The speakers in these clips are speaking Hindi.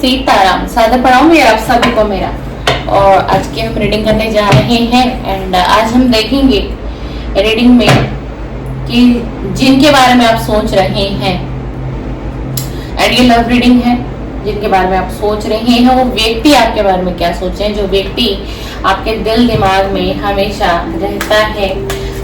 सीताराम। सादर प्रणाम यार आप सभी को मेरा। और आज की हम रीडिंग करने जा रहे हैं एंड आज हम देखेंगे रीडिंग में कि जिनके बारे में आप सोच रहे हैं, एंड ये लव रीडिंग है, जिनके बारे में आप सोच रहे हैं वो व्यक्ति आपके बारे में क्या सोचे, जो व्यक्ति आपके दिल दिमाग में हमेशा रहता है,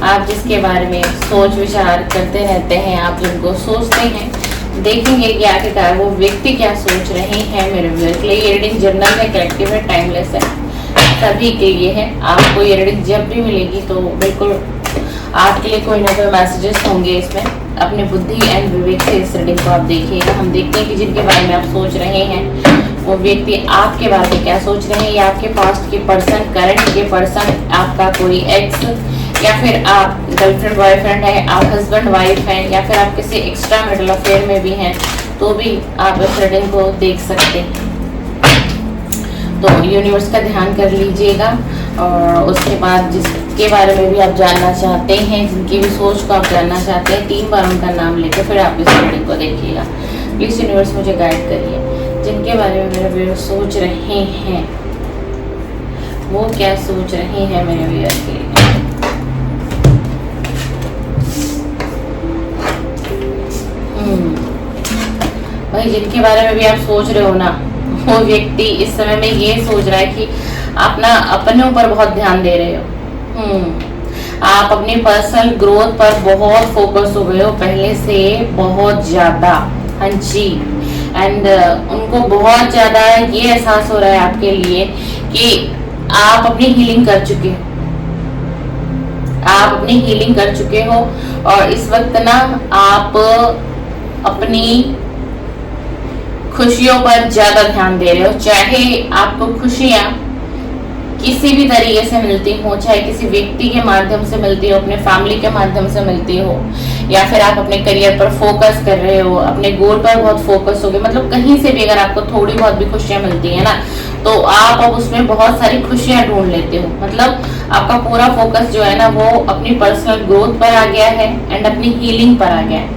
आप जिसके बारे में सोच विचार करते रहते हैं, आप जिनको सोचते हैं, देखेंगे कि आखिरकार वो व्यक्ति क्या सोच रहे हैं। मेरे व्यूअर्स के लिए ये रीडिंग जनरल है, कलेक्टिव है, टाइमलेस है, सभी के लिए है। आपको ये रीडिंग जब भी मिलेगी तो बिल्कुल आपके लिए कोई ना कोई मैसेजेस होंगे इसमें। अपने बुद्धि एंड विवेक से इस रीडिंग को आप देखिएगा। हम देखते हैं कि जिनके बारे में आप सोच रहे हैं वो व्यक्ति आपके बारे में क्या सोच रहे हैं, या आपके पास्ट के पर्सन, करंट के पर्सन, आपका कोई एक्स, या फिर आप गर्लफ्रेंड बॉयफ्रेंड है, आप हस्बैंड वाइफ हैं, या फिर आप किसी एक्स्ट्रा मैरिटल अफेयर में भी हैं, तो भी आप इस रीडिंग को देख सकते हैं। तो यूनिवर्स का ध्यान कर लीजिएगा और उसके बाद जिसके बारे में भी आप जानना चाहते हैं, जिनकी भी सोच को आप जानना चाहते हैं, 3 बार उनका नाम लेकर फिर आप इस रीडिंग को देखिएगा। प्लीज यूनिवर्स मुझे गाइड करिए, जिनके बारे में मेरे व्यूअर सोच रहे हैं वो क्या सोच रहे हैं मेरे व्यूअर के लिए। भाई जिनके बारे में भी आप सोच रहे हो ना, वो व्यक्ति इस समय में ये सोच रहा है कि आप ना अपने ऊपर बहुत ध्यान दे रहे हो। आप अपनी पर्सनल ग्रोथ पर बहुत फोकस हो गए हो पहले से, बहुत ज्यादा। हाँ जी। एंड उनको बहुत ज्यादा ये एहसास हो रहा है आपके लिए कि आप अपनी हीलिंग कर चुके हो, आप अपनी हीलिंग कर चुके हो और इस वक्त ना आप अपनी खुशियों पर ज्यादा ध्यान दे रहे हो। चाहे आपको खुशियां किसी भी तरीके से मिलती हो, चाहे किसी व्यक्ति के माध्यम से मिलती हो, अपने फैमिली के माध्यम से मिलती हो, या फिर आप अपने करियर पर फोकस कर रहे हो, अपने गोल पर बहुत फोकस हो गए, मतलब कहीं से भी अगर आपको थोड़ी बहुत भी खुशियां मिलती है ना, तो आप अब उसमें बहुत सारी खुशियां ढूंढ लेते हो। मतलब आपका पूरा फोकस जो है ना वो अपनी पर्सनल ग्रोथ पर आ गया है एंड अपनी हीलिंग पर आ गया है।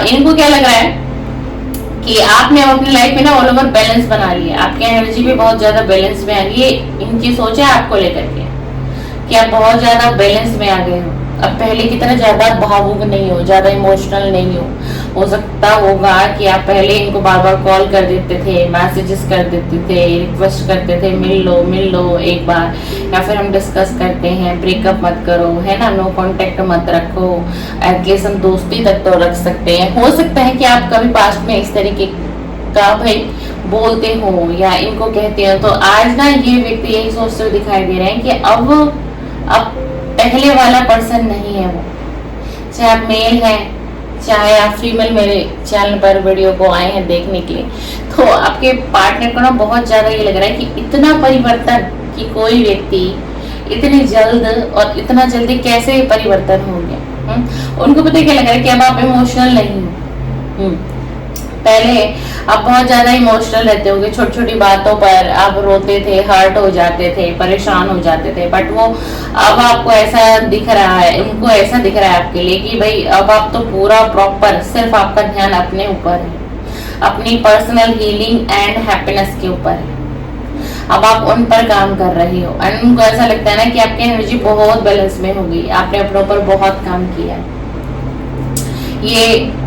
इनको क्या लग रहा है कि आपने अब अपनी लाइफ में ना ऑल ओवर बैलेंस बना लिया, आपकी एनर्जी भी बहुत ज्यादा बैलेंस में आ गई है। इनकी सोच है आपको लेकर के कि आप बहुत ज्यादा बैलेंस में आ गए हो, अब पहले की तरह ज्यादा भावुक नहीं हो, ज्यादा इमोशनल नहीं हो सकता होगा कि आप पहले इनको बार बार कॉल कर देते थे, मैसेजेस कर देते थे, रिक्वेस्ट करते थे मिल लो एक बार, या फिर हम डिस्कस करते हैं ब्रेकअप मत करो, है ना, नो कांटेक्ट मत रखो, एटलीस्ट हम दोस्ती तक तो रख सकते हैं। हो सकता है कि आप कभी पास्ट में इस तरीके का भाई बोलते हो या इनको कहते हो। तो आज ना ये व्यक्ति यही सोचते हुए दिखाई दे रहे हैं कि अब पहले वाला पर्सन नहीं है वो, चाहे आप मेल हैं चाहे आप फीमेल। मेरे चैनल पर वीडियो को आए हैं देखने के लिए, तो आपके पार्टनर को ना बहुत ज्यादा ये लग रहा है कि इतना परिवर्तन, कि कोई व्यक्ति इतनी जल्द और इतना जल्दी कैसे परिवर्तन हो गया। उनको पता क्या लग रहा है कि अब आप इमोशनल नहीं हो। पहले आप बहुत ज्यादा इमोशनल रहते होगे, छोटी छोटी बातों पर आप रोते थे, हर्ट हो जाते थे, परेशान हो जाते थे, बट वो अब आपको ऐसा दिख रहा है, उनको ऐसा दिख रहा है आपके लिए कि भाई अब आप तो पूरा प्रॉपर सिर्फ आपका ध्यान अपने ऊपर है, अपनी पर्सनल हीलिंग एंड हैप्पीनेस के ऊपर है। अब आप उन पर काम कर रहे हो एंड उनको ऐसा लगता है ना कि आपकी एनर्जी बहुत बैलेंस में हो गई, आपने अपने ऊपर बहुत काम किया है। ये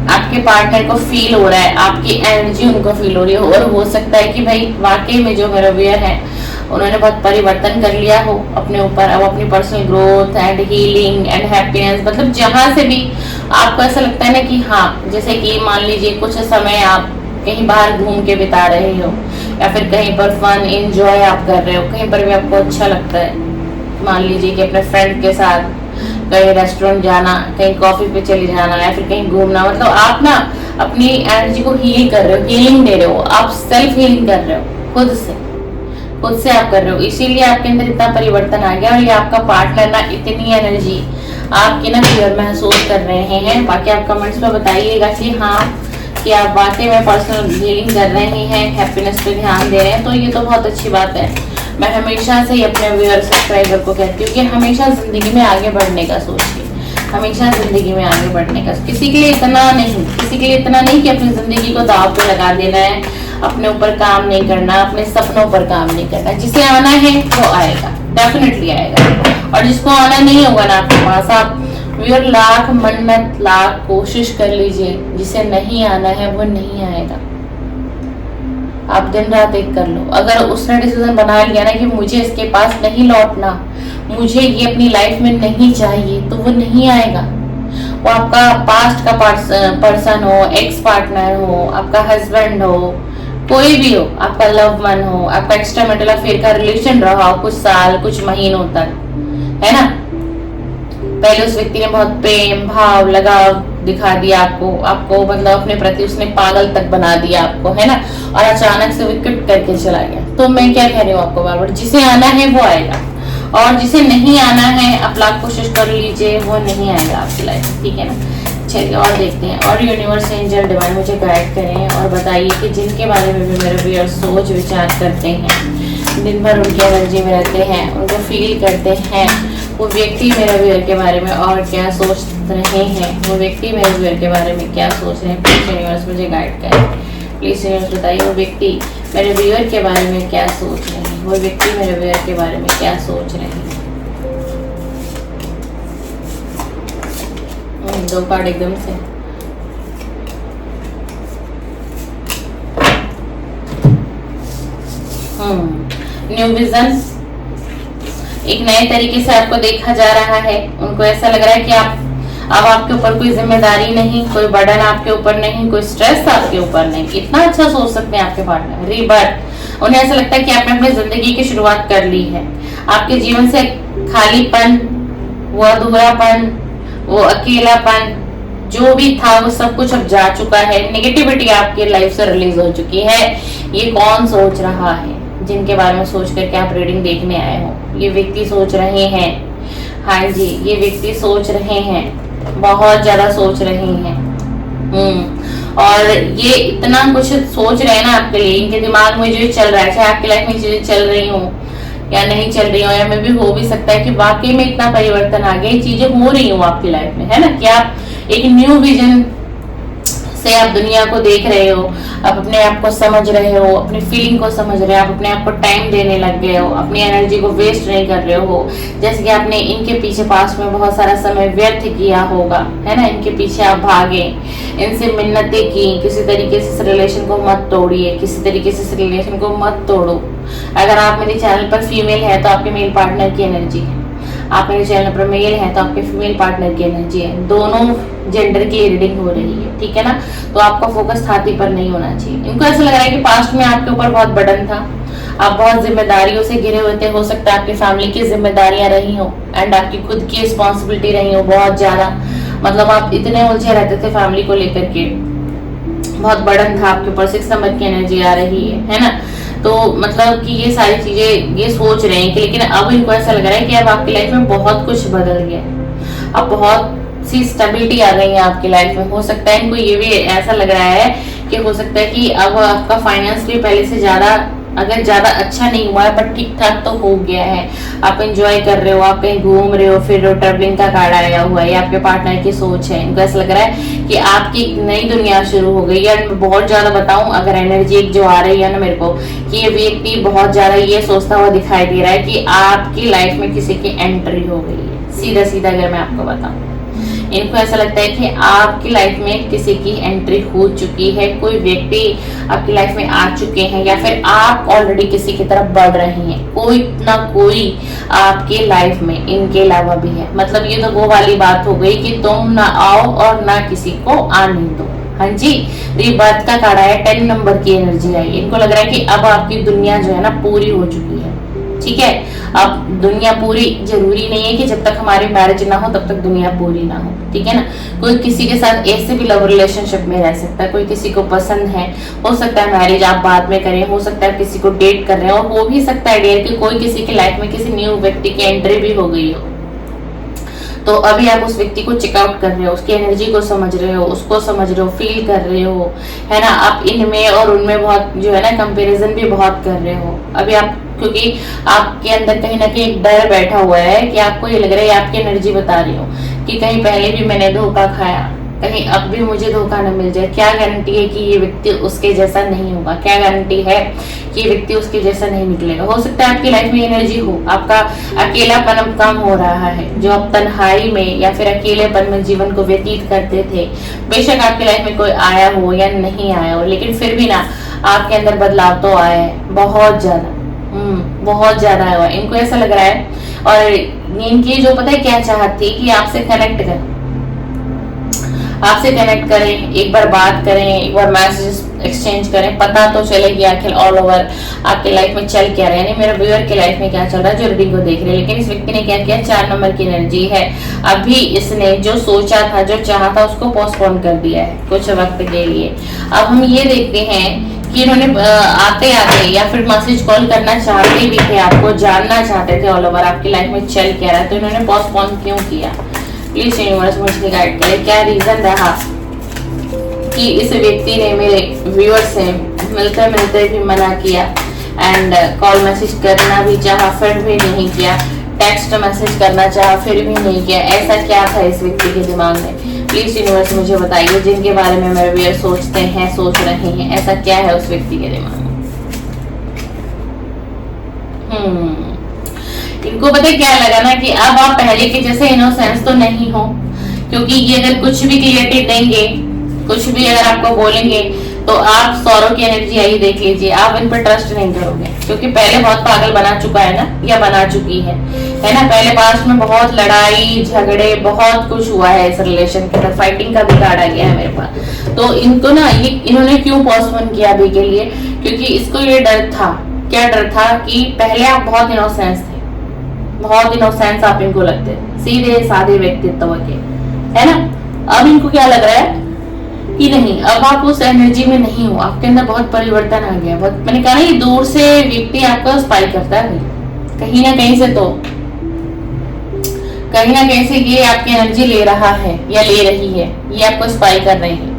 आपके पार्टनर को फील हो रहा है, आपकी एनर्जी उनको फील हो रही है, और हो सकता है कि भाई वाकई में जो मेरा व्यूअर है उन्होंने बहुत परिवर्तन कर लिया हो अपने ऊपर। अब अपनी personal growth and healing and happiness, मतलब जहां से भी आपको ऐसा लगता है ना कि हाँ, जैसे कि मान लीजिए कुछ समय आप कहीं बाहर घूम के बिता रहे हो, या फिर कहीं पर फन एंजॉय आप कर रहे हो, कहीं पर भी आपको अच्छा लगता है, मान लीजिए कि अपने फ्रेंड के साथ कहीं रेस्टोरेंट जाना, कहीं कॉफी पे चले जाना, या फिर कहीं घूमना, मतलब आप ना अपनी एनर्जी को हील कर रहे हो, हीलिंग दे रहे हो, आप सेल्फ हीलिंग कर रहे हो, खुद से आप कर रहे हो। इसीलिए आपके अंदर इतना परिवर्तन आ गया और ये आपका पार्टनर ना इतनी एनर्जी आपकी ना क्लियर महसूस कर रहे हैं। बाकी आप कमेंट्स में बताइएगा कि हाँ, कि आप वाकई में पर्सनल हीलिंग कर रहे हैं, हैप्पीनेस पे ध्यान दे रहे हैं, तो ये तो बहुत अच्छी बात है। मैं हमेशा से ही अपने व्यूअर सब्सक्राइबर को कहती हूँ कि हमेशा जिंदगी में आगे बढ़ने का सोचिए, हमेशा जिंदगी में आगे बढ़ने का, किसी के लिए इतना नहीं कि अपनी जिंदगी को दांव पे लगा देना है, अपने ऊपर काम नहीं करना, अपने सपनों पर काम नहीं करना। जिसे आना है वो आएगा, डेफिनेटली आएगा। और जिसको आना नहीं होगा ना आपके पास, आप व्यूअर लाख मन्नत लाख कोशिश कर लीजिए, जिसे नहीं आना है वो नहीं आएगा। आप दिन रात एक कर लो, अगर उसने डिसीजन बना लिया ना कि मुझे इसके पास नहीं लौटना, मुझे ये अपनी लाइफ में नहीं चाहिए, तो वो नहीं आएगा। वो आपका पास्ट का पर्सन हो, एक्स पार्टनर हो, आपका हस्बैंड हो, कोई भी हो, आपका लव वन हो, आपका एक्स्ट्रा मैरिटल अफेयर का रिलेशन रहा हो कुछ साल कुछ महीनों तक, है ना। पहले उस व्यक्ति ने बहुत प्रेम भाव लगाव दिखा दिया आपको मतलब अपने प्रति उसने पागल तक बना दिया आपको, है ना। और अचानक से विकेट करके चला गया। तो मैं क्या कह रही हूँ आपको बार बार, जिसे आना है वो आएगा, और जिसे नहीं आना है आप लाख कोशिश कर लीजिए, वो नहीं आएगा आपकी लाइफ में, ठीक है ना। चलिए और देखते हैं, और यूनिवर्स एंजल डिवाइन मुझे गाइड करें और बताइए कि जिनके बारे में भी मेरे व्यूअर्स सोच विचार करते हैं, दिन भर उनकी एनर्जी में रहते हैं, उनको फील करते हैं, वो व्यक्ति मेरे व्यूअर के बारे में और क्या सोच रहे हैं, वो व्यक्ति मेरे व्यूअर के बारे में क्या सोच रहे हैं, प्लीज यूनिवर्स मुझे गाइड करें। प्लीज यूनिवर्स बताइए वो व्यक्ति मेरे व्यूअर के बारे में क्या सोच रहे हैं, वो व्यक्ति मेरे व्यूअर के बारे में क्या सोच रहे हैं। दो कार्ड एकदम से, न्यू विजन, एक नए तरीके से आपको देखा जा रहा है। उनको ऐसा लग रहा है कि अब आपके ऊपर कोई जिम्मेदारी नहीं, कोई बर्डन आपके ऊपर नहीं, कोई स्ट्रेस आपके ऊपर नहीं। इतना अच्छा सोच सकते हैं आपके पार्टनर, रीबर्थ। उन्हें ऐसा लगता है कि आपने अपनी जिंदगी की शुरुआत कर ली है। आपके जीवन से खालीपन, वो अधूरापन, वो अकेलापन जो भी था वो सब कुछ अब जा चुका है। नेगेटिविटी आपकी लाइफ से रिलीज हो चुकी है। ये कौन सोच रहा है, जिनके बारे में सोच करके आप रीडिंग देखने आए हो? ये व्यक्ति सोच रहे हैं, हाँ जी, ये व्यक्ति सोच रहे हैं, बहुत ज्यादा सोच रहे हैं। और ये इतना कुछ सोच रहे हैं ना आपके लिए, इनके दिमाग में जो चल रहा है, चाहे आपकी लाइफ में चीजें चल रही हो या नहीं चल रही हो, या में भी हो भी सकता है कि वाकई में इतना परिवर्तन आ गया, चीजें हो रही हो आपकी लाइफ में, है ना। कि आप एक न्यू विजन से आप दुनिया को देख रहे हो, आप अपने आप को समझ रहे हो, अपनी फीलिंग को समझ रहे हो, आप अपने आप को टाइम देने लग गए हो, अपनी एनर्जी को वेस्ट नहीं कर रहे हो। जैसे कि आपने इनके पीछे पास में बहुत सारा समय व्यर्थ किया होगा, है ना। इनके पीछे आप भागे, इनसे मिन्नतें की, किसी तरीके से इस रिलेशन को मत तोड़िए, किसी तरीके से इस रिलेशन को मत तोड़ो। अगर आप मेरे चैनल पर फीमेल है तो आपके मेल पार्टनर की एनर्जी है, आप मेरे चैनल पर मेल है तो आपके फीमेल पार्टनर की एनर्जी है, दोनों जेंडर की रीडिंग हो रही है, ठीक है ना। तो आपका फोकस छाती पर नहीं होना चाहिए। इनको ऐसा लग रहा है कि पास्ट में आपके ऊपर बहुत बर्डन था, आप बहुत जिम्मेदारियों से घिरे हुए थे। हो सकता है आपकी फैमिली की जिम्मेदारियां रही हो एंड आपकी खुद की रिस्पॉन्सिबिलिटी रही हो बहुत ज्यादा, मतलब आप इतने उलझे रहते थे फैमिली को लेकर के, बहुत बर्डन था आपके ऊपर। 6 नंबर की एनर्जी आ रही है ना। तो मतलब कि ये सारी चीजें ये सोच रहे हैं कि, लेकिन अब इनको ऐसा लग रहा है कि अब आपकी लाइफ में बहुत कुछ बदल गया, अब बहुत सी स्टेबिलिटी आ गई है आपकी लाइफ में। हो सकता है इनको ये भी ऐसा लग रहा है कि हो सकता है कि अब आपका फाइनेंस भी पहले से ज्यादा, अगर ज्यादा अच्छा नहीं हुआ है पर ठीक ठाक तो हो गया है। आप एंजॉय कर रहे हो, आप कहीं घूम रहे हो, फिर ट्रैवलिंग का कार्ड आया हुआ है, आपके पार्टनर की सोच है। इनको ऐसा लग रहा है कि आपकी एक नई दुनिया शुरू हो गई है। मैं बहुत ज्यादा बताऊं, अगर एनर्जी एक जो आ रही है ना मेरे को, कि ये व्यक्ति बहुत ज्यादा ये सोचता हुआ दिखाई दे रहा है कि आपकी लाइफ में किसी की एंट्री हो गई है। सीधा सीधा अगर मैं आपको बताऊं, इनको ऐसा लगता है कि आपकी लाइफ में किसी की एंट्री हो चुकी है, कोई व्यक्ति आपकी लाइफ में आ चुके हैं, या फिर आप ऑलरेडी किसी की तरफ बढ़ रहे हैं। कोई ना कोई आपके लाइफ में इनके अलावा भी है। मतलब ये तो वो वाली बात हो गई कि तुम ना आओ और ना किसी को आने दो। हाँ जी, रीबर्थ का कार्ड आया, 10 नंबर की एनर्जी आई। इनको लग रहा है कि अब आपकी दुनिया जो है ना पूरी हो चुकी है, ठीक है। अब दुनिया पूरी जरूरी नहीं है कि जब तक हमारी मैरिज ना हो तब तक दुनिया पूरी ना हो, ठीक है ना। कोई किसी के साथ ऐसे भी लव रिलेशनशिप में रह सकता है, कोई किसी को पसंद है, हो सकता है मैरिज आप बाद में करें, हो सकता है किसी को डेट कर रहे हो, और हो भी सकता है डेट कि कोई किसी की लाइफ में किसी न्यू व्यक्ति की एंट्री भी हो गई हो। तो अभी आप उस व्यक्ति को चेकआउट कर रहे हो, उसकी एनर्जी को समझ रहे हो, उसको समझ रहे हो, फील कर रहे हो, है ना। आप इनमें और उनमें बहुत जो है ना कंपैरिजन भी बहुत कर रहे हो अभी आप, क्योंकि आपके अंदर कहीं ना कहीं एक डर बैठा हुआ है कि आपको ये लग रहा है, आपकी एनर्जी बता रही हो कि कहीं पहले भी मैंने धोखा खाया, कहीं अब भी मुझे धोखा न मिल जाए। क्या गारंटी है कि ये व्यक्ति उसके जैसा नहीं होगा, क्या गारंटी है कि ये व्यक्ति उसके जैसा नहीं निकलेगा। हो सकता है आपकी लाइफ में एनर्जी हो, आपका अकेलापन अब कम हो रहा है, जो आप तन्हाई में या फिर अकेलेपन में जीवन को व्यतीत करते थे, बेशक आपकी लाइफ में कोई आया हो या नहीं आया हो, लेकिन फिर भी ना आपके अंदर बदलाव तो आया है, बहुत ज्यादा, बहुत ज्यादा आया हुआ। इनको ऐसा लग रहा है, और इनकी जो पता है क्या चाहत थी कि आपसे कनेक्ट करें, एक बार बात करें, एक बार मैसेज एक्सचेंज करें, पता तो चले कि आखिर ऑल ओवर आपके लाइफ में चल क्या रहा है, यानी मेरे व्यूअर के लाइफ में क्या चल रहा है जो रीडिंग को देख रहे हैं। लेकिन इस व्यक्ति ने क्या किया, 4 नंबर की एनर्जी है, अभी इसने जो सोचा था, जो चाहा था, उसको पोस्टपोन कर दिया है कुछ वक्त के लिए। अब हम ये देखते हैं कि इन्होंने आते आते या फिर मैसेज कॉल करना चाहते भी थे, आपको जानना चाहते थे ऑल ओवर आपकी लाइफ में चल क्या रहा है, तो इन्होंने पोस्टपोन क्यों किया। प्लीज यूनिवर्स मुझे गाइड करे, क्या रीजन रहा कि इस व्यक्ति ने मेरे व्यूअर से मिलते मिलते भी मना किया, एंड कॉल मैसेज करना भी चाहा फिर भी नहीं किया, टेक्स्ट मैसेज करना चाहा फिर भी नहीं किया। ऐसा क्या था इस व्यक्ति के दिमाग में, प्लीज यूनिवर्स मुझे बताइए, जिनके बारे में मेरे व्यूअर सोचते हैं, सोच रहे हैं, ऐसा क्या है उस व्यक्ति के दिमाग में। इनको पता क्या लगा ना कि अब आप पहले के जैसे इनोसेंस तो नहीं हो, क्योंकि ये अगर कुछ भी क्लियरिटी देंगे, कुछ भी अगर आपको बोलेंगे, तो आप सौरव की एनर्जी आई देख लीजिए, आप इन पर ट्रस्ट नहीं करोगे, क्योंकि पहले बहुत पागल बना चुका है ना, या बना चुकी है ना। पहले पास्ट में बहुत लड़ाई झगड़े बहुत कुछ हुआ है इस रिलेशन के अंदर, फाइटिंग का भी कार्ड आ गया है मेरे पास। तो इनको ना ये इन्होंने क्यों पोस्टपोन किया अभी के लिए, क्योंकि इसको ये डर था, क्या डर था कि पहले आप बहुत इनोसेंस थे, बहुत इनोसेंस आप इनको लगते थे, सीधे साधे व्यक्तित्व के, है ना। अब इनको क्या लग रहा है कि नहीं, अब आप उस एनर्जी में नहीं हो, आपके अंदर बहुत परिवर्तन आ गया। बहुत, मैंने कहा ना, ये दूर से व्यक्ति आपको स्पाई करता है, कहीं ना कहीं से, तो कहीं ना कहीं से ये आपकी एनर्जी ले रहा है या ले रही है, ये आपको स्पाई कर रहे हैं।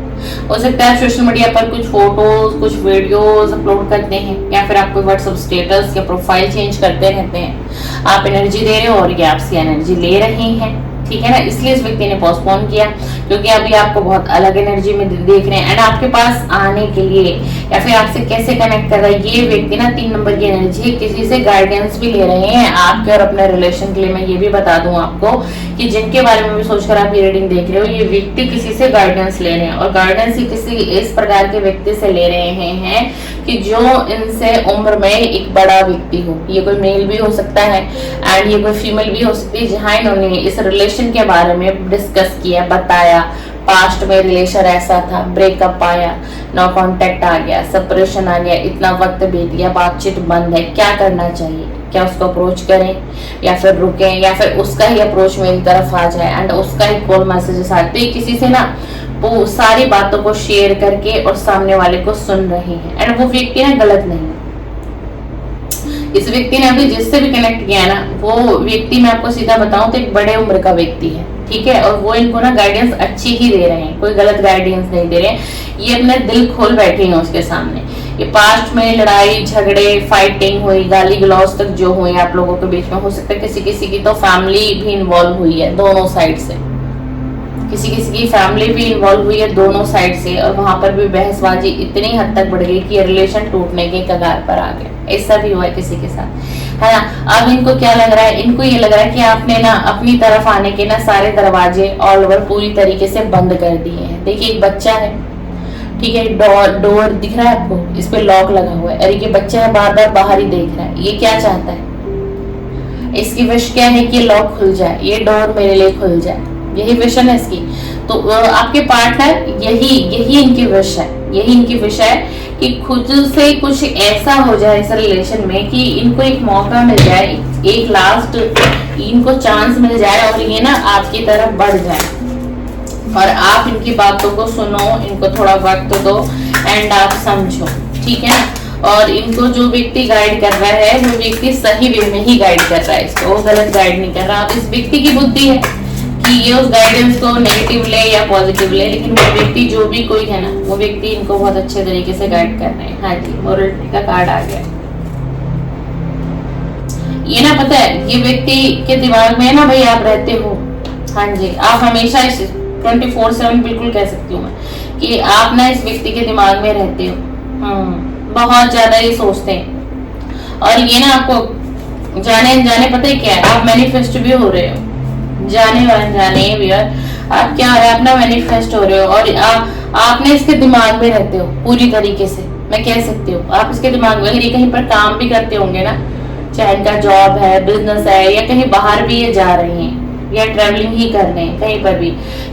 हो सकता है सोशल मीडिया पर कुछ फोटोज, कुछ वीडियोस अपलोड करते हैं, या फिर आपको व्हाट्सएप स्टेटस या प्रोफाइल चेंज करते रहते हैं, आप एनर्जी दे रहे हो और ये आपसे एनर्जी ले रहे हैं, ठीक है ना। इसलिए इस व्यक्ति ने पोस्टपोन किया, क्योंकि अभी आपको बहुत अलग एनर्जी में देख रहे हैं, एंड आपके पास आने के लिए या फिर आपसे कैसे कनेक्ट कर रहा है ये व्यक्ति ना 3 नंबर की एनर्जी है, किसी से गाइडेंस भी ले रहे हैं आपके और अपने रिलेशन के लिए। मैं ये भी बता दूं आपको कि जिनके बारे में भी सोचकर आप ये रीडिंग देख रहे हो, ये व्यक्ति किसी से गाइडेंस ले रहे हैं, और गाइडेंस ही किसी इस प्रकार के व्यक्ति से ले रहे हैं कि जो इनसे उम्र में एक बड़ा व्यक्ति हो, ये कोई मेल भी हो सकता है एंड ये कोई फीमेल भी हो सकती है, जहां इन्होंने इस रिलेशन के बारे में डिस्कस किया, बताया, पास्ट में रिलेशन ऐसा था, ब्रेकअप आया, नो कांटेक्ट आ गया, सेपरेशन आ गया, इतना वक्त बीत गया, बातचीत बंद है, क्या करना चाहिए, क्या उसको अप्रोच करें या फिर रुकें, या फिर उसका ही अप्रोच मेरी तरफ आ जाए एंड उसका ही कॉल मैसेजेस आते, किसी से ना वो सारी बातों को शेयर करके और सामने वाले को सुन रहे हैं, एंड वो व्यक्ति ना गलत नहीं। इस व्यक्ति ने अभी जिससे भी कनेक्ट किया ना, वो व्यक्ति मैं आपको सीधा बताऊं तो एक बड़े उम्र का व्यक्ति है, ठीक है, और वो इनको ना गाइडेंस अच्छी ही दे रहे हैं, कोई गलत गाइडेंस नहीं दे रहे हैं, ये अपना दिल खोल बैठे हैं उसके सामने। ये पास्ट में लड़ाई झगड़े फाइटिंग हुई, गाली गलौज तक जो हुई आप लोगों के बीच में, हो सकता है किसी किसी की तो फैमिली भी इन्वॉल्व हुई है दोनों साइड से, किसी किसी की फैमिली भी इन्वॉल्व हुई है दोनों साइड से, और वहां पर भी बहसबाजी इतनी हद तक बढ़ गई कि रिलेशन टूटने के कगार पर आ गया। ऐसा भी हुआ है किसी के साथ, है ना। अब इनको क्या लग रहा है, इनको ये लग रहा है कि आपने ना अपनी तरफ आने के ना सारे दरवाजे ऑल ओवर पूरी तरीके से बंद कर दिए हैं। देखिए एक बच्चा है, ठीक है, डोर दिख रहा है आपको, इस पे लॉक लगा हुआ है, अरे ये बच्चा है बार बार बाहर ही देख रहा है, ये क्या चाहता है, इसकी विश क्या है कि लॉक खुल जाए, ये डोर मेरे लिए खुल जाए, यही विशन है इसकी। तो आपके पार्टनर यही इनकी विश है, यही इनकी विश है कि खुद से कुछ ऐसा हो जाए इस रिलेशन में कि इनको एक मौका मिल जाए, एक लास्ट इनको चांस मिल जाए और ये ना आपकी तरफ बढ़ जाए, और आप इनकी बातों को सुनो, इनको थोड़ा वक्त दो एंड आप समझो, ठीक है। और इनको जो व्यक्ति गाइड कर रहा है वो व्यक्ति सही वे में ही गाइड कर रहा है, इसको वो गलत गाइड नहीं कर रहा। अब इस व्यक्ति की बुद्धि है कि ये उस गाइडेंस को नेगेटिव ले या पॉजिटिव ले, लेकिन वो व्यक्ति जो भी कोई है ना, वो व्यक्ति इनको बहुत अच्छे तरीके से गाइड कर रहे हैं। हाँ जी, मोरलिटी का कार्ड आ गया। ये ना पता है ये व्यक्ति के दिमाग में ना भाई आप रहते हो, हाँ जी, आप हमेशा 24/7 बिल्कुल कह सकती हूँ मैं कि आप ना इस व्यक्ति के दिमाग में रहते हो। बहुत ज्यादा ये सोचते हैं। और ये ना आपको जाने अनजाने पता है क्या है, आप मैनिफेस्ट भी हो रहे हो, जाने और अनजाने भी। आप क्या हो रहा है, आप ना मैनिफेस्ट हो रहे हो और आपने इसके दिमाग में रहते हो पूरी तरीके से, मैं कह सकती हूँ। आप इसके दिमाग में, अगर ये कहीं पर काम भी करते होंगे ना, चाहे इनका जॉब है, बिजनेस है, या कहीं बाहर भी ये जा रहे हैं या ट्रेवलिंग ही कर रहे हैं कहीं पर भी,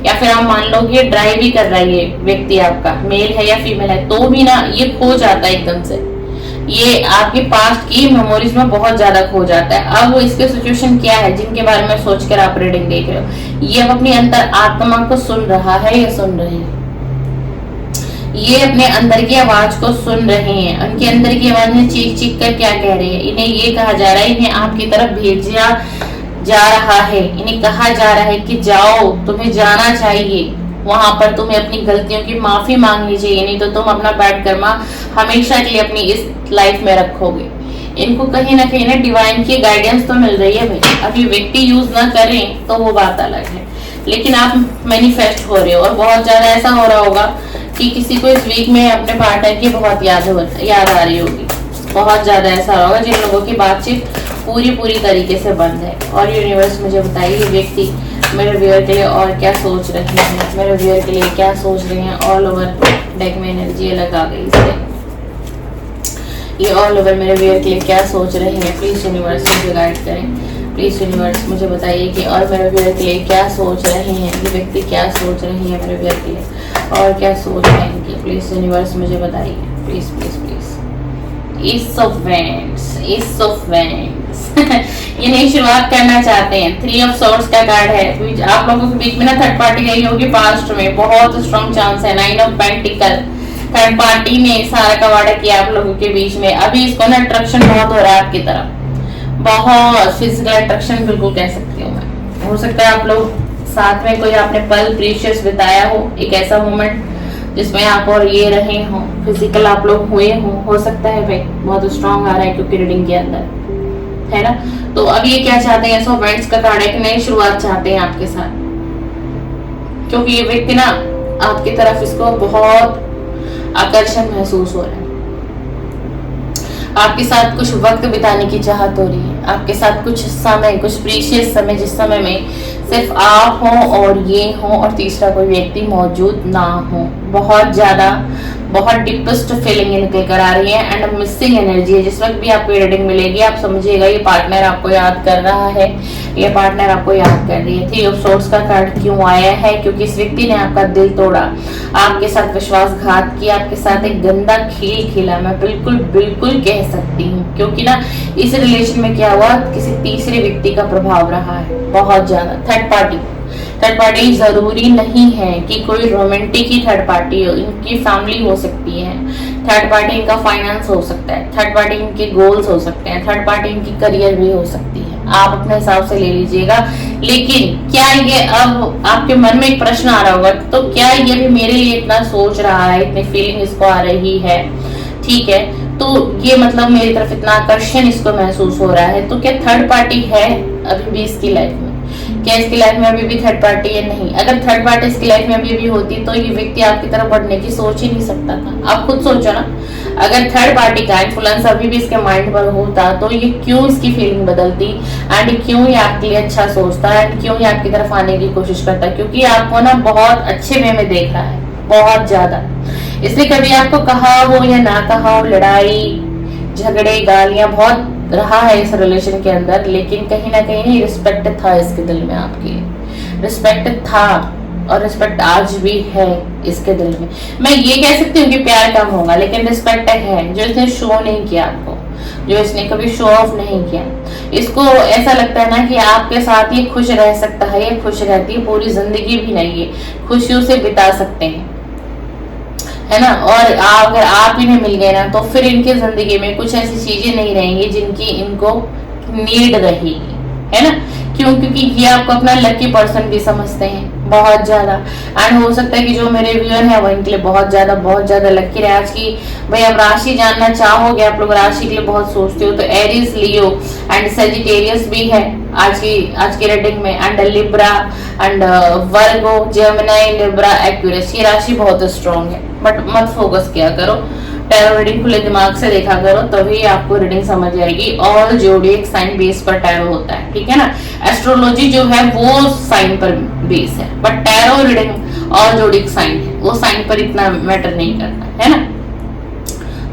या फिर आप मान लो कि ये ड्राइव ही कर रहा है, ये व्यक्ति आपका मेल है या फीमेल है, तो भी ना ये खो जाता है एकदम से। ये आपके पास्ट की मेमोरीज में बहुत ज्यादा खो जाता है। अब वो इसके सिचुएशन क्या है जिनके बारे में सोचकर आप रीडिंग देख रहे हो, ये अब अपनी अंतर आत्मा को सुन रहा है या सुन रहे हैं, ये अपने अंदर की आवाज को सुन रहे हैं। उनके अंदर की आवाज में चीख चीख कर क्या कह रहे हैं, इन्हें ये कहा जा रहा है, इन्हें आपकी तरफ भेजा जा रहा है, इन्हें कहा जा रहा है कि जाओ, तुम्हें जाना चाहिए वहां पर, तुम्हें अपनी गलतियों की माफी मांगनी चाहिए, नहीं तो तुम अपना बैड कर्मा हमेशा के लिए अपनी इस लाइफ में रखोगे। इनको कहीं ना कहीं ना डिवाइन की गाइडेंस तो मिल रही है भाई। अभी व्यक्ति यूज ना करें तो वो बात अलग है, लेकिन आप मैनिफेस्ट हो रहे हो। और बहुत ज्यादा ऐसा हो रहा होगा कि किसी को इस वीक में अपने पार्टनर की बहुत याद आ रही होगी। बहुत ज्यादा ऐसा होगा जिन लोगों की बातचीत पूरी तरीके से बंद है। और यूनिवर्स मुझे बताइए ये व्यक्ति मेरे व्यूअर के लिए और क्या सोच रहे हैं, मेरे व्यूअर के लिए क्या सोच रहे हैं। ऑल ओवर डेक में एनर्जी अलग आ गई इससे, ये ऑल ओवर मेरे व्यूअर के लिए क्या सोच रहे हैं। प्लीज यूनिवर्स मुझे गाइड करें, प्लीज यूनिवर्स मुझे बताइए कि और मेरे व्यूअर के लिए क्या सोच रहे हैं, ये व्यक्ति क्या सोच रहे हैं मेरे व्यूअर के लिए और क्या सोच रहे हैं कि प्लीज यूनिवर्स मुझे बताइए, please please please. Ace of Wands, Ace of Wands ये नई शुरुआत करना चाहते हैं। 3 of Swords का कार्ड है। आप लोगों के बीच में ना थर्ड पार्टी गई होगी पास्ट में, बहुत स्ट्रॉन्ग चांस है। 9 of Pentacles, थर्ड पार्टी ने सारा कवाड़ा किया आप लोगों के बीच में। अभी इसको ना अट्रैक्शन बहुत हो रहा है आपकी तरफ, बहुत फिजिकल अट्रैक्शन बिल्कुल कह सकती हूँ मैं। हो सकता है आप लोग साथ में कोई आपने पल प्रीशियस बिताया हो, एक ऐसा मोमेंट जिसमें आप और ये रहे हो, फिजिकल आप लोग हुए हो सकता है भाई। बहुत स्ट्रांग आ रहा है क्योंकि रीडिंग के अंदर है ना। तो अब ये क्या चाहते हैं, सो वेंट्स का कार्ड है कि नई शुरुआत चाहते हैं आपके साथ, क्योंकि ये व्यक्ति ना आपकी तरफ इसको बहुत आकर्षण महसूस हो रहा है। आपके साथ कुछ वक्त बिताने की चाहत हो रही है, आपके साथ कुछ समय, कुछ प्रीशियस समय, जिस समय में सिर्फ आप हो और ये हो और तीसरा कोई व्यक्ति मौजूद ना हो। बहुत ज्यादा, बहुत डीपेस्ट फीलिंग निकल कर आ रही है एंड मिसिंग एनर्जी है। जिस वक्त भी आपको रीडिंग मिलेगी आप समझिएगा ये पार्टनर आपको याद कर रहा है, ये पार्टनर आपको याद कर रही है। 3 ऑफ सोर्ड्स का कार्ड क्यों आया है, क्योंकि इस व्यक्ति ने आपका दिल तोड़ा, आपके साथ विश्वासघात किया, आपके साथ एक गंदा खेल खेला, मैं बिल्कुल कह सकती हूँ। क्योंकि ना इस रिलेशन में क्या हुआ, किसी तीसरे व्यक्ति का प्रभाव रहा है बहुत ज्यादा। थर्ड पार्टी जरूरी नहीं है कि कोई रोमांटिक ही थर्ड पार्टी हो, इनकी फैमिली हो सकती है थर्ड पार्टी, इनका फाइनेंस हो सकता है थर्ड पार्टी, इनके गोल्स हो सकते हैं थर्ड पार्टी, इनकी करियर भी हो सकती है। आप अपने हिसाब से ले लीजिएगा। लेकिन क्या ये, अब आपके मन में एक प्रश्न आ रहा होगा, तो क्या ये भी मेरे लिए इतना सोच रहा है, इतनी फीलिंग इसको आ रही है, ठीक है, तो ये मतलब मेरी तरफ इतना आकर्षण इसको महसूस हो रहा है, तो क्या थर्ड पार्टी है अभी भी इसकी लाइफ में? क्या इसकी लाइफ में अभी भी थर्ड पार्टी है? नहीं। अगर थर्ड पार्टी इसकी लाइफ में अभी भी होती तो ये व्यक्ति आपकी तरफ बढ़ने की सोच ही नहीं सकता था। आप खुद सोचो ना, अगर थर्ड पार्टी का इन्फ्लुएंस अभी भी इसके माइंड पर होता तो ये क्यों इसकी फीलिंग बदलती एंड क्यों ये आपके लिए अच्छा सोचता एंड क्यों ये आपकी तरफ आने की कोशिश करता? क्योंकि आपको ना बहुत अच्छे वे में देख रहा है, बहुत ज्यादा। इसलिए कभी आपको कहा हो या ना कहा हो, लड़ाई झगड़े गालियां बहुत रहा है इस रिलेशन के अंदर, लेकिन कहीं ना कहीं रिस्पेक्ट था इसके दिल में, आपकी रिस्पेक्ट था और रिस्पेक्ट आज भी है इसके दिल में। मैं ये कह सकती हूँ कि प्यार कम होगा लेकिन रिस्पेक्ट है, जो इसने शो नहीं किया आपको, जो इसने कभी शो ऑफ नहीं किया। इसको ऐसा लगता है ना कि आपके साथ ये खुश रह सकता है, ये खुश रहती है, पूरी जिंदगी भी नहीं है खुशियों से बिता सकते हैं, है ना। और अगर आप इन्हें मिल गए ना तो फिर इनकी जिंदगी में कुछ ऐसी चीजें नहीं रहेंगी जिनकी इनको नीड रहेगी, है ना। क्यों? क्योंकि ये आपको अपना लकी पर्सन भी समझते हैं बहुत ज्यादा। एंड हो सकता है कि जो मेरे व्यूअर है वो इनके लिए बहुत ज्यादा लकी रहे। आज की भाई आप राशि जानना चाहोगे, आप लोग राशि के लिए बहुत सोचते हो, तो एरीज, लियो एंड सेजिटेरियस भी है आज की रीडिंग में। And Libra and Virgo, Gemini, Libra, Aquarius, ये राशि बहुत स्ट्रॉन्ग है, बट मत फोकस किया करो। टैरो रीडिंग खुले दिमाग से देखा करो, तभी आपको रीडिंग समझ आएगी। और जोडिएक साइन बेस पर टैरो होता है, ठीक है ना। एस्ट्रोलॉजी जो है वो साइन पर बेस है, बट टैरो रीडिंग और जोडिएक साइन है, वो साइन पर इतना मैटर नहीं करता है ना।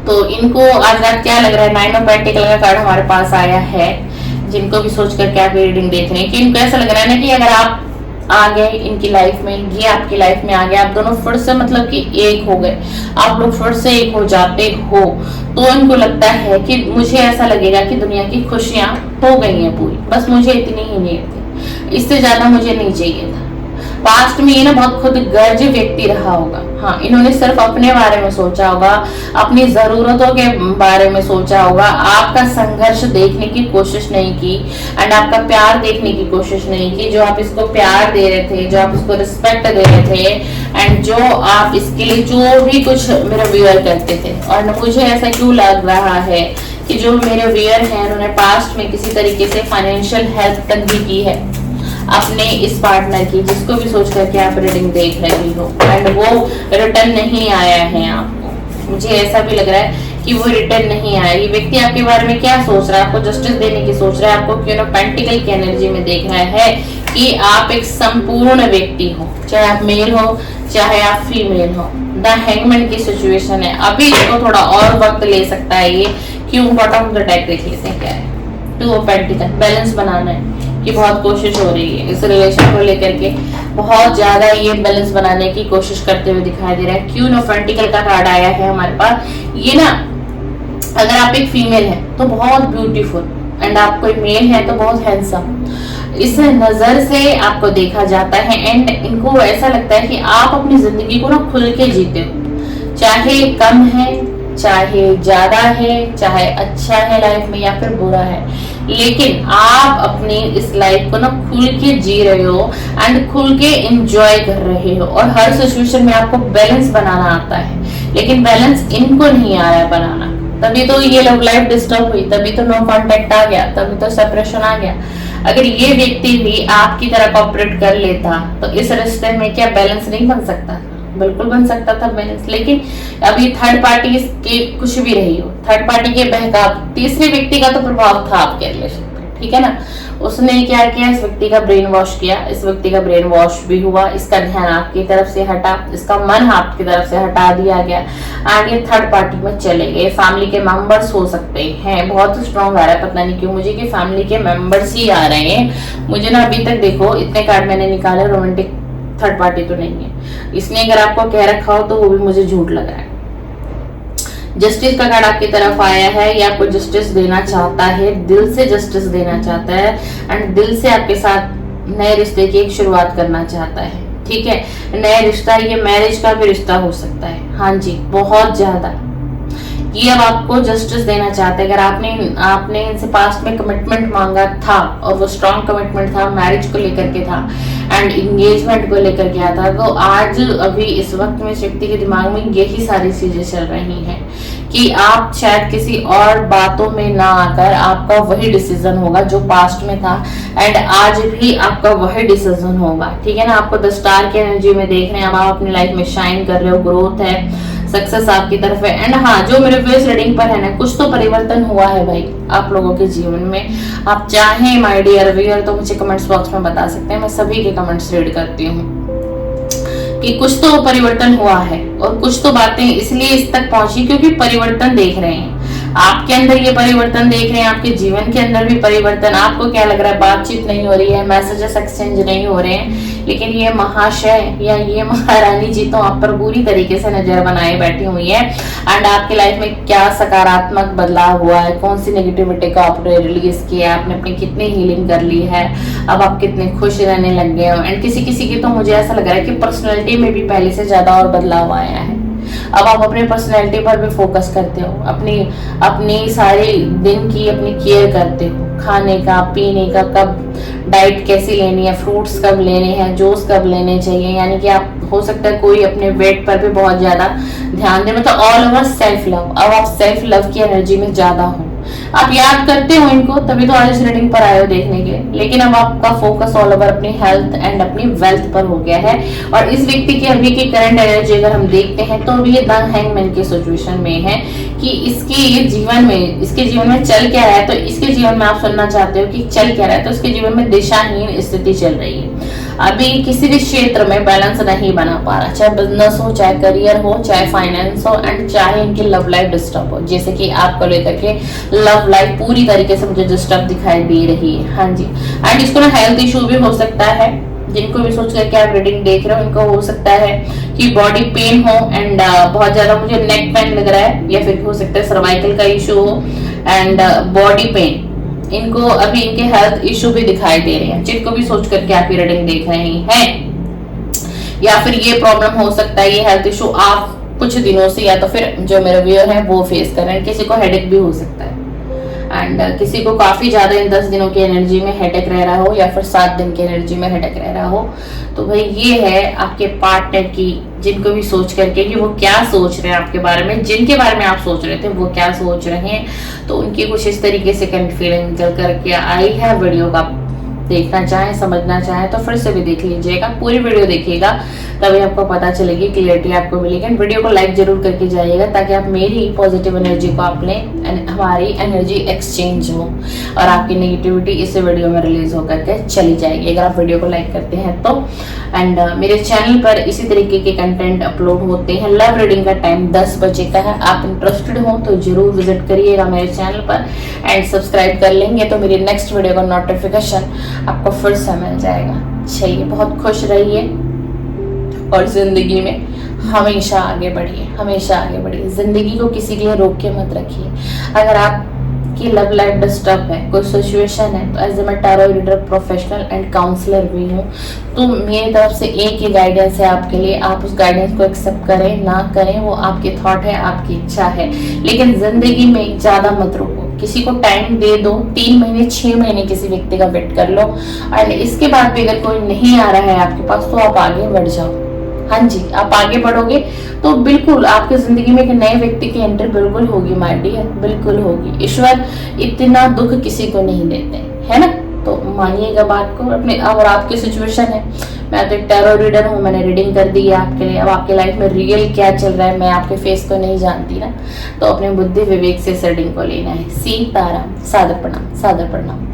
तो इनको आज रात क्या लग रहा है, 9 ऑफ पेंटिकल का कार्ड हमारे पास आया है। जिनको भी सोच करके आप रीडिंग देख रहे हैं कि इनको ऐसा लग रहा है ना कि अगर आप आ गए इनकी लाइफ में, ये आपकी लाइफ में आ गए, आप दोनों फिर से मतलब कि एक हो गए, आप लोग फिर से एक हो जाते हो, तो इनको लगता है कि मुझे ऐसा लगेगा कि दुनिया की खुशियां हो गई हैं पूरी, बस मुझे इतनी ही नीड थी, इससे ज्यादा मुझे नहीं चाहिए था। पास्ट में ये ना बहुत खुद गर्ज व्यक्ति रहा होगा। हाँ, इन्होंने सिर्फ अपने बारे में सोचा होगा, अपनी जरूरतों के बारे में सोचा होगा, आपका संघर्ष देखने की कोशिश नहीं की एंड आपका प्यार देखने की कोशिश नहीं की। जो आप इसको प्यार दे रहे थे, जो आप इसको रिस्पेक्ट दे रहे थे एंड जो आप इसके लिए जो भी कुछ मेरे व्यूअर करते थे। और मुझे ऐसा क्यों लग रहा है कि जो मेरे व्यूअर हैं उन्होंने पास्ट में किसी तरीके से फाइनेंशियल हेल्प तक भी की है अपने इस पार्टनर की, जिसको भी सोच करके आप रीडिंग देख रही हो, एंड वो रिटर्न नहीं आया है आपको। मुझे ऐसा भी लग रहा है कि वो रिटर्न नहीं आया। ये व्यक्ति आपके बारे में क्या सोच रहा है, आपको जस्टिस देने की सोच रहा है, आपको क्यों ना पेंटिकल की एनर्जी में देख रहा है कि आप एक संपूर्ण व्यक्ति हो, चाहे आप मेल हो चाहे आप फीमेल हो। द हैंगमैन की सिचुएशन है, अभी इसको थोड़ा और वक्त ले सकता है ये। क्यों, बॉटम ऑफ द डेक देख लेते हैं क्या है। 2 ऑफ पेंटिकल, बैलेंस बनाना है कि बहुत कोशिश हो रही है इस रिलेशन को लेकर के, बहुत ज्यादा ये बैलेंस बनाने की कोशिश करते हुए दिखाई दे रहा है। क्वीन ऑफ पेंटिकल का कार्ड आया है हमारे पास। ये ना, अगर आप एक फीमेल है तो बहुत ब्यूटीफुल एंड आप कोई मेल है तो बहुत हैंडसम, इस नजर से आपको देखा जाता है। एंड इनको ऐसा लगता है कि आप अपनी जिंदगी को ना खुल के जीते हो, चाहे कम है चाहे ज्यादा है, चाहे अच्छा है लाइफ में या फिर बुरा है, लेकिन आप अपनी इस लाइफ को ना खुल के जी रहे हो एंड खुल के एंजॉय कर रहे हो। और हर सिचुएशन में आपको बैलेंस बनाना आता है, लेकिन बैलेंस इनको नहीं आ रहा है बनाना। तभी तो ये लव लाइफ डिस्टर्ब हुई, तभी तो नो कांटेक्ट आ गया, तभी तो सेपरेशन आ गया। अगर ये व्यक्ति भी आपकी तरह कॉपरेट कर लेता तो इस रिश्ते में क्या बैलेंस नहीं बन सकता? बिल्कुल बन सकता था बैलेंस। लेकिन अभी थर्ड पार्टी की कुछ भी रही हो, थर्ड पार्टी के बहकाव, तीसरे व्यक्ति का तो प्रभाव था आपके रिलेशन पे, ठीक है ना। उसने क्या किया, इस व्यक्ति का ब्रेन वॉश किया, इस व्यक्ति का ब्रेन वॉश भी हुआ, इसका ध्यान आपकी तरफ से हटा, इसका मन आपकी तरफ से हटा दिया गया, आगे थर्ड पार्टी में चले गए। फैमिली के मेंबर्स हो सकते हैं, बहुत स्ट्रॉन्ग आ रहा है, पता नहीं क्यों मुझे कि फैमिली के मेंबर्स ही आ रहे हैं मुझे ना। अभी तक देखो इतने कार्ड मैंने निकाले, रोमांटिक थर्ड पार्टी तो नहीं है। इसने अगर आपको कह रखा हो तो वो भी मुझे झूठ लग रहा है। जस्टिस का कार्ड आपकी तरफ आया है, ये आपको जस्टिस देना चाहता है, दिल से जस्टिस देना चाहता है एंड दिल से आपके साथ नए रिश्ते की एक शुरुआत करना चाहता है, ठीक है। नया रिश्ता, ये मैरिज का भी रिश्ता हो सकता है, हाँ जी, बहुत ज्यादा। ये अब आपको जस्टिस देना चाहते हैं। अगर आपने इनसे पास्ट में कमिटमेंट मांगा था और वो स्ट्रॉन्ग कमिटमेंट था, मैरिज को लेकर के था एंड एंगेजमेंट को लेकर के आता, तो आज अभी इस वक्त में इस व्यक्ति के दिमाग में यही सारी चीजें चल रही हैं कि आप शायद किसी और बातों में ना आकर आपका वही डिसीजन होगा जो पास्ट में था एंड आज भी आपका वही डिसीजन होगा, ठीक है ना। आपको द स्टार की एनर्जी में देख रहे हैं, अब आप अपनी लाइफ में शाइन कर रहे हो, ग्रोथ है, सक्सेस आपकी तरफ है। एंड हाँ, जो मेरे फेस रीडिंग पर है ना, कुछ तो परिवर्तन हुआ है भाई आप लोगों के जीवन में। आप चाहें माय डियर व्यूअर तो मुझे कमेंट्स बॉक्स में बता सकते हैं, मैं सभी के कमेंट्स रीड करती हूँ कि कुछ तो परिवर्तन हुआ है और कुछ तो बातें इसलिए इस तक पहुंची क्योंकि परिवर्तन देख रहे हैं आपके अंदर, ये परिवर्तन देख रहे हैं, आपके जीवन के अंदर भी परिवर्तन। आपको क्या लग रहा है, बातचीत नहीं हो रही है, मैसेजेस एक्सचेंज नहीं हो रहे हैं, लेकिन ये महाशय या ये महारानी जी तो आप पर पूरी तरीके से नजर बनाए बैठी हुई है एंड आपकी लाइफ में क्या सकारात्मक बदलाव हुआ है, कौन सी नेगेटिविटी को आपने रिलीज किया, आपने अपनी कितनी हीलिंग कर ली है, अब आप कितने खुश रहने लग गए हो। एंड किसी किसी की तो मुझे ऐसा लग रहा है कि पर्सनैलिटी में भी पहले से ज्यादा और बदलाव आया है। अब आप अपने पर्सनैलिटी पर भी फोकस करते हो, अपनी सारी दिन की अपनी केयर करते हो, खाने का, पीने का, कब डाइट कैसी लेनी है, फ्रूट्स कब लेने हैं, जूस कब लेने चाहिए। यानी कि आप हो सकता है कोई अपने वेट पर भी बहुत ज्यादा ध्यान दे, मतलब ऑल ओवर सेल्फ लव। अब आप सेल्फ लव की एनर्जी में ज्यादा हो, आप याद करते हो इनको, तभी तो आज इस रीडिंग पर आए हो देखने के लिए। लेकिन अब आपका फोकस ऑल ओवर अपनी हेल्थ एंड अपनी वेल्थ पर हो गया है। और इस व्यक्ति की अभी की करंट एनर्जी अगर हम देखते हैं तो अभी ये द हैंगमैन की सिचुएशन में है कि इसके जीवन में चल क्या रहा है। तो इसके जीवन में आप सुनना चाहते हो कि चल क्या रहा है, तो इसके जीवन में दिशाहीन स्थिति चल रही है। अभी किसी भी क्षेत्र में बैलेंस नहीं बना पा रहा, चाहे बिजनेस हो, चाहे करियर हो, चाहे फाइनेंस हो, एंड चाहे इनकी लव लाइफ डिस्टर्ब हो। जैसे कि आपको लेकर के लव लाइफ पूरी तरीके से मुझे डिस्टर्ब दिखाई दे रही है। हाँ जी, एंड इसको ना हेल्थ इशू भी हो सकता है। जिनको भी सोच करके आप रीडिंग देख रहे हो, इनको हो सकता है कि बॉडी पेन हो एंड बहुत ज्यादा मुझे नेक पेन लग रहा है, या फिर हो सकता है सर्वाइकल का इशू हो एंड बॉडी पेन। इनको अभी इनके हेल्थ इशू भी दिखाई दे रहे हैं, जिनको भी सोच करके आप रीडिंग देख रहे हैं। या फिर ये प्रॉब्लम हो सकता है, ये हेल्थ इशू आप कुछ दिनों से या तो फिर जो मेरे व्यूअर है वो फेस कर रहे हैं। किसी को हेडेक भी हो सकता है एंड किसी को काफी ज्यादा इन 10 दिनों की एनर्जी में हेडेक रह रहा हो, या फिर 7 दिन की एनर्जी में हेडेक रह रहा हो। तो भाई ये है आपके पार्टनर की, जिनको भी सोच करके कि वो क्या सोच रहे हैं आपके बारे में, जिनके बारे में आप सोच रहे थे वो क्या सोच रहे हैं, तो उनकी कुछ इस तरीके से करंट फीलिंग निकल करके आई है। वीडियो का देखना चाहें, समझना चाहें तो फिर से भी देख लीजिएगा, पूरी वीडियो देखिएगा, तभी आपको पता चलेगी, क्लियरिटी आपको मिलेगी। वीडियो को लाइक जरूर करके जाइएगा ताकि आप मेरी पॉजिटिव एनर्जी को आप लें, हमारी एनर्जी एक्सचेंज हो और आपकी नेगेटिविटी इस वीडियो में रिलीज होकर के चली जाएगी अगर आप वीडियो को लाइक करते हैं तो। एंड मेरे चैनल पर इसी तरीके के कंटेंट अपलोड होते हैं। लव रीडिंग का टाइम 10 बजे का है, आप इंटरेस्टेड हो तो जरूर विजिट करिएगा मेरे चैनल पर एंड सब्सक्राइब कर लेंगे तो मेरी नेक्स्ट वीडियो का नोटिफिकेशन आपको फिर से मिल जाएगा। चलिए, बहुत खुश रहिए और जिंदगी में हमेशा आगे बढ़िए, हमेशा आगे बढ़िए। जिंदगी को किसी के लिए रोक के मत रखिए। अगर आपकी लव लाइफ डिस्टर्ब है, कोई सिचुएशन है, तो एज ए मैं tarot reader, professional and counsellor भी हूँ, तो मेरी तरफ से एक ही गाइडेंस है आपके लिए। आप उस गाइडेंस को एक्सेप्ट करें ना करें वो आपकी थॉट है, आपकी इच्छा है, लेकिन जिंदगी में ज्यादा मत रोको। किसी को टाइम दे दो, 3 महीने 6 महीने किसी व्यक्ति का वेट कर लो और इसके बाद भी अगर कोई नहीं आ रहा है आपके पास तो आप आगे बढ़ जाओ। हाँ जी, आप आगे बढ़ोगे तो बिल्कुल आपकी जिंदगी में एक नए व्यक्ति की एंट्री बिल्कुल होगी माय डियर, बिल्कुल होगी। ईश्वर इतना दुख किसी को नहीं देते, है ना। तो मानिएगा बात को अपने। और आपकी सिचुएशन है, मैं तो एक टैरो रीडर हूँ, मैंने रीडिंग कर दी है आपके लिए। अब आपके लाइफ में रियल क्या चल रहा है, मैं आपके फेस को नहीं जानती ना, तो अपने बुद्धि विवेक से इस रीडिंग को लेना है। सीताराम, सादर प्रणाम, सादर प्रणाम।